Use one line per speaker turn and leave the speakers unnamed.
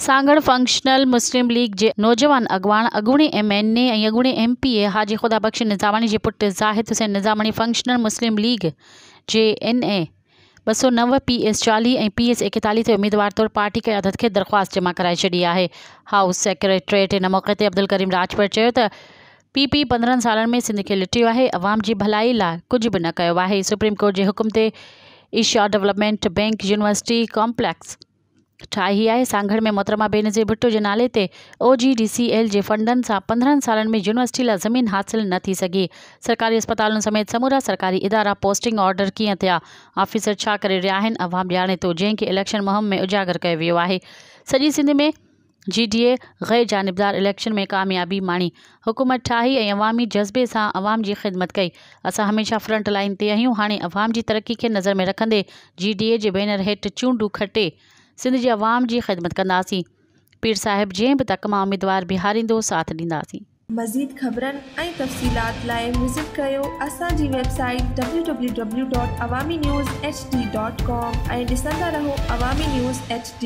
Sanghar functional मुस्लिम league के नौजवान अगवान अॻूणे MNA ऐं अॻूणे MPA हाजी ख़ुदा बख्श निज़ामानी के पुट ज़ाहिद हुसैन निज़ामानी फंक्शनल मुस्लिम लीग जे NA 209 PS 40 ऐं PS 41 ते उम्मीदवार तौर पार्टी क़यादत के दरख़्वास्त जमा कराए छॾी आहे। हाउस सेक्रेटरीट इन मौक़े ते अब्दुल करीम राजपूत चयो त PP 15 सालनि में सिंध खे लिटियो आहे, अवाम जी भलाई लाइ कुझु बि न कयो आहे। सुप्रीम कोर्ट जे हुकुम ते Asia development bank university complex ठाही आहे। सांगड़ में मोहतरमा बेनज़ीर भुट्टो के नाले ते OGDCL जे फंडन सां 15 सालनि में यूनिवर्सिटी लाइ ज़मीन हासिल न थी सघी। सरकारी अस्पतालों समेत समूरा सरकारी इदारा पोस्टिंग ऑर्डर कीअं थिया, ऑफिसर छा करे रहिया आहिनि, अवाम ॼाणे थो, जंहिंखे इलेक्शन मुहिम में उजागर कयो वियो आहे। सॼी सिंध में GDA गैर जानबदार इलेक्शन में कामयाबी माणी, हुकूमत ठाही ऐं अवामी जज़्बे सां अवाम जी ख़िदमत कई। असां हमेशह फ्रंट लाइन ते आहियूं। हाणे अवाम जी तरक्की खे नज़र में रखंदे GDA जे बैनर हेठि चूंडू खटे सिंध जे अवाम जी ख़िदमत कंदासीं। पीर साहिब जंहिं बि तक मां उम्मीदवार बिहारींदो साथ ॾींदासीं।
मज़ीद ख़बरनि ऐं तफ़सीलात लाइ विज़िट कयो असांजी वेबसाइट www.awamiNewsHD.com ऐं ॾिसंदा रहो अवामी न्यूज़ HD।